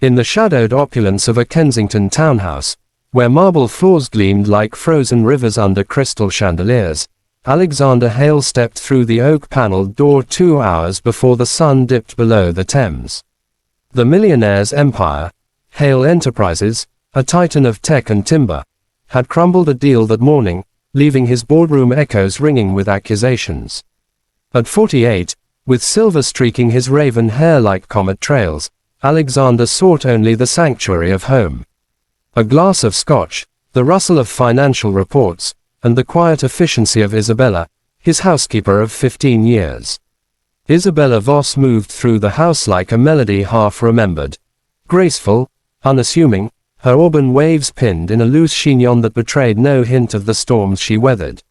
In the shadowed opulence of a Kensington townhouse, where marble floors gleamed like frozen rivers under crystal chandeliers, Alexander Hale stepped through the oak-paneled door 2 hours before the sun dipped below the Thames. The Millionaire's empire, Hale Enterprises, a titan of tech and timber, had crumbled a deal that morning, leaving his boardroom echoes ringing with accusations. At 48, with silver streaking his raven hair like comet trails, Alexander sought only the sanctuary of home. A glass of scotch, the rustle of financial reports, and the quiet efficiency of Isabella, his housekeeper of 15 years. Isabella Voss moved through the house like a melody half remembered. Graceful, unassuming, her auburn waves pinned in a loose chignon that betrayed no hint of the storms she weathered.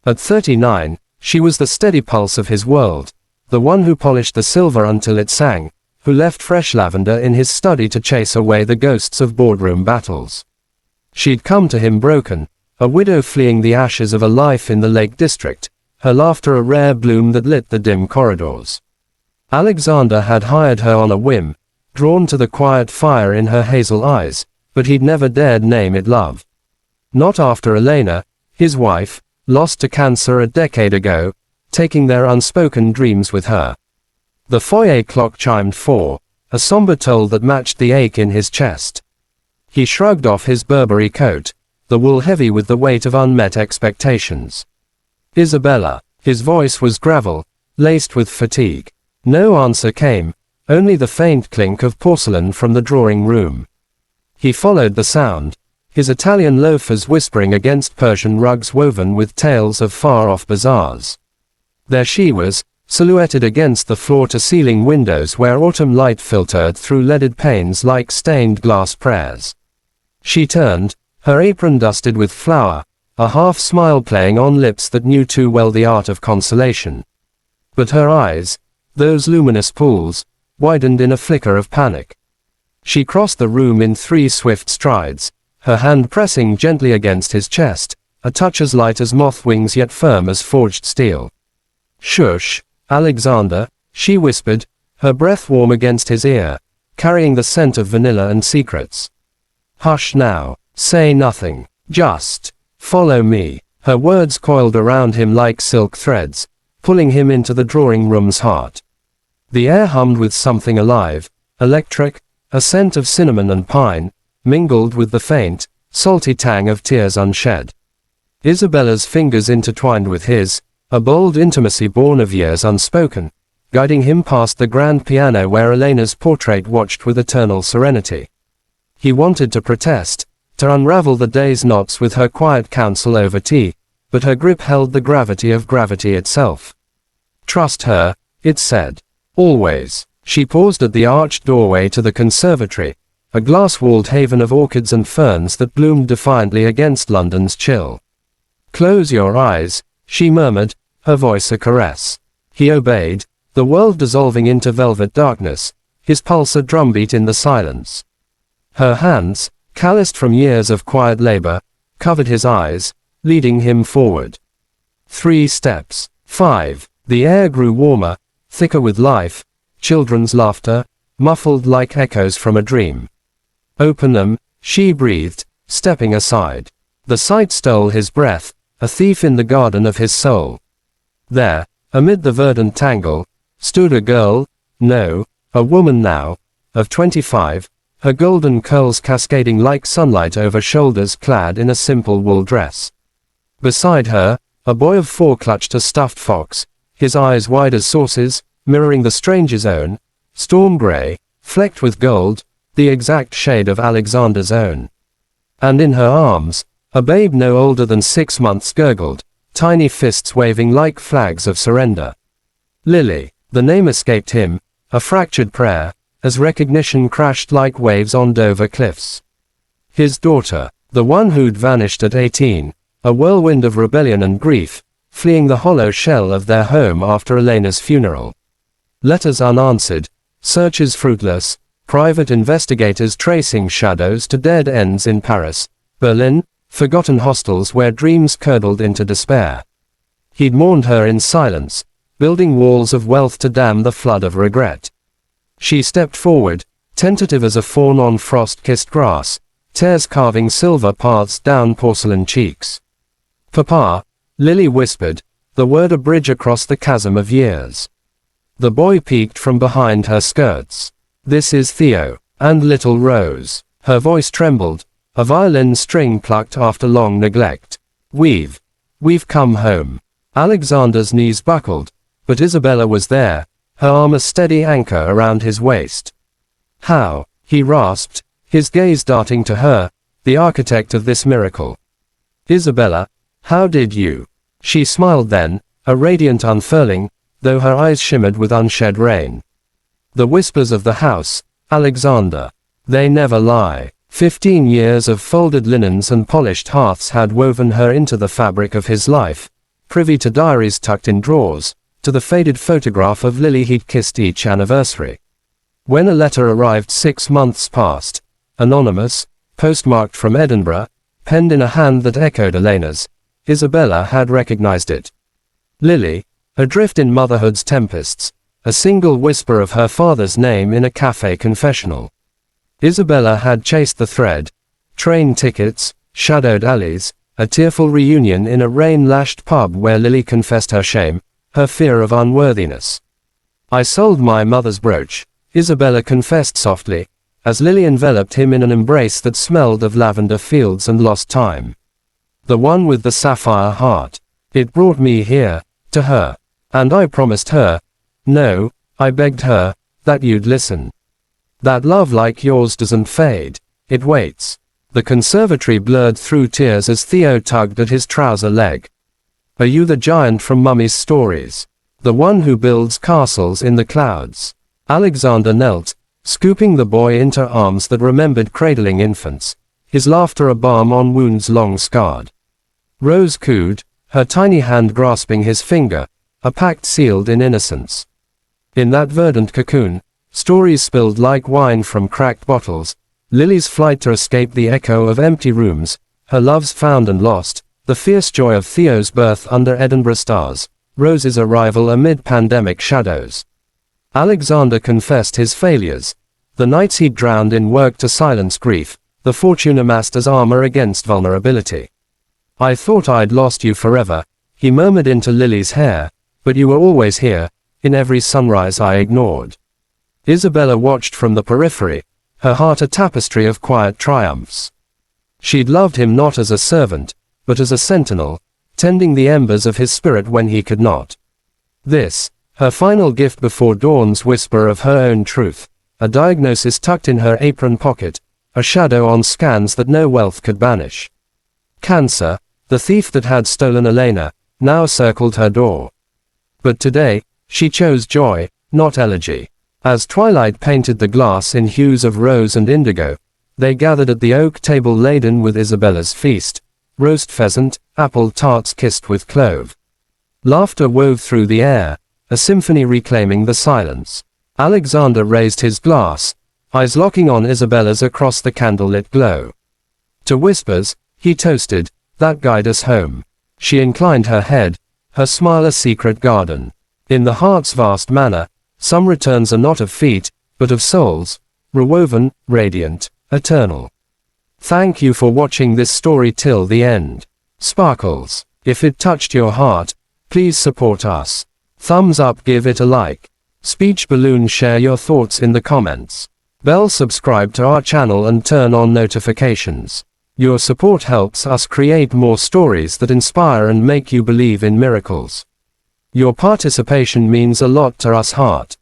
At 39, she was the steady pulse of his world, the one who polished the silver until it sang, who left fresh lavender in his study to chase away the ghosts of boardroom battles. She'd come to him broken, a widow fleeing the ashes of a life in the Lake District, her laughter a rare bloom that lit the dim corridors. Alexander had hired her on a whim, drawn to the quiet fire in her hazel eyes, but he'd never dared name it love. Not after Elena, his wife, lost to cancer a decade ago, taking their unspoken dreams with her. The foyer clock chimed 4, a somber toll that matched the ache in his chest. He shrugged off his Burberry coat, the wool heavy with the weight of unmet expectations. Isabella, his voice was gravel, laced with fatigue. No answer came, only the faint clink of porcelain from the drawing room. He followed the sound, his Italian loafers whispering against Persian rugs woven with tales of far-off bazaars. There she was, silhouetted against the floor-to-ceiling windows where autumn light filtered through leaded panes like stained glass prayers. She turned, her apron dusted with flour, a half-smile playing on lips that knew too well the art of consolation. But her eyes, those luminous pools, widened in a flicker of panic. She crossed the room in 3 swift strides, her hand pressing gently against his chest, a touch as light as moth wings yet firm as forged steel. "Shush, Alexander," she whispered, her breath warm against his ear, carrying the scent of vanilla and secrets. "Hush now, say nothing, just follow me." Her words coiled around him like silk threads, pulling him into the drawing room's heart. The air hummed with something alive, electric, a scent of cinnamon and pine, mingled with the faint, salty tang of tears unshed. Isabella's fingers intertwined with his, a bold intimacy born of years unspoken, guiding him past the grand piano where Elena's portrait watched with eternal serenity. He wanted to protest, to unravel the day's knots with her quiet counsel over tea, but her grip held the gravity of gravity itself. "Trust her," it said. "Always." She paused at the arched doorway to the conservatory, a glass-walled haven of orchids and ferns that bloomed defiantly against London's chill. "Close your eyes," she murmured, her voice a caress. He obeyed, the world dissolving into velvet darkness, his pulse a drumbeat in the silence. Her hands, calloused from years of quiet labor, covered his eyes, leading him forward. 3 steps. 5. The air grew warmer, thicker with life, children's laughter, muffled like echoes from a dream. "Open them," she breathed, stepping aside. The sight stole his breath, a thief in the garden of his soul. There, amid the verdant tangle, stood a girl, no, a woman now, of 25, her golden curls cascading like sunlight over shoulders clad in a simple wool dress. Beside her, a boy of 4 clutched a stuffed fox, his eyes wide as saucers, mirroring the stranger's own, storm gray, flecked with gold, the exact shade of Alexander's own. And in her arms, a babe no older than 6 months gurgled, tiny fists waving like flags of surrender. Lily, the name escaped him, a fractured prayer, as recognition crashed like waves on Dover cliffs. His daughter, the one who'd vanished at 18, a whirlwind of rebellion and grief, fleeing the hollow shell of their home after Elena's funeral. Letters unanswered, searches fruitless, private investigators tracing shadows to dead ends in Paris, Berlin, forgotten hostels where dreams curdled into despair. He'd mourned her in silence, building walls of wealth to dam the flood of regret. She stepped forward, tentative as a fawn on frost-kissed grass, tears carving silver paths down porcelain cheeks. "Papa," Lily whispered, the word a bridge across the chasm of years. The boy peeked from behind her skirts. "This is Theo, and little Rose." Her voice trembled, a violin string plucked after long neglect. We've come home." Alexander's knees buckled, but Isabella was there, her arm a steady anchor around his waist. "How?" he rasped, his gaze darting to her, the architect of this miracle. "Isabella, how did you?" She smiled then, a radiant unfurling, though her eyes shimmered with unshed rain. "The whispers of the house, Alexander. They never lie." 15 years of folded linens and polished hearths had woven her into the fabric of his life, privy to diaries tucked in drawers, to the faded photograph of Lily he'd kissed each anniversary. When a letter arrived 6 months past, anonymous, postmarked from Edinburgh, penned in a hand that echoed Elena's, Isabella had recognized it. Lily, adrift in motherhood's tempests, a single whisper of her father's name in a cafe confessional. Isabella had chased the thread, train tickets, shadowed alleys, a tearful reunion in a rain-lashed pub where Lily confessed her shame, her fear of unworthiness. "I sold my mother's brooch," Isabella confessed softly, as Lily enveloped him in an embrace that smelled of lavender fields and lost time. "The one with the sapphire heart. It brought me here, to her. And I promised her, no, I begged her, that you'd listen. That love like yours doesn't fade, it waits." The conservatory blurred through tears as Theo tugged at his trouser leg. "Are you the giant from Mummy's stories? The one who builds castles in the clouds?" Alexander knelt, scooping the boy into arms that remembered cradling infants, his laughter a balm on wounds long scarred. Rose cooed, her tiny hand grasping his finger, a pact sealed in innocence. In that verdant cocoon, stories spilled like wine from cracked bottles, Lily's flight to escape the echo of empty rooms, her loves found and lost, the fierce joy of Theo's birth under Edinburgh stars, Rose's arrival amid pandemic shadows. Alexander confessed his failures, the nights he'd drowned in work to silence grief, the fortune amassed as armor against vulnerability. "I thought I'd lost you forever," he murmured into Lily's hair, "but you were always here, in every sunrise I ignored." Isabella watched from the periphery, her heart a tapestry of quiet triumphs. She'd loved him not as a servant, but as a sentinel, tending the embers of his spirit when he could not. This, her final gift before dawn's whisper of her own truth, a diagnosis tucked in her apron pocket, a shadow on scans that no wealth could banish. Cancer, the thief that had stolen Elena, now circled her door. But today, she chose joy, not elegy. As twilight painted the glass in hues of rose and indigo, they gathered at the oak table laden with Isabella's feast, roast pheasant, apple tarts kissed with clove. Laughter wove through the air, a symphony reclaiming the silence. Alexander raised his glass, eyes locking on Isabella's across the candlelit glow. To whispers, he toasted, "That guide us home." She inclined her head, her smile a secret garden. In the heart's vast manor, some returns are not of feet, but of souls, rewoven, radiant, eternal. Thank you for watching this story till the end. Sparkles, if it touched your heart, please support us. Thumbs up, give it a like. Speech balloon, share your thoughts in the comments. Bell, subscribe to our channel and turn on notifications. Your support helps us create more stories that inspire and make you believe in miracles. Your participation means a lot to us. Heart.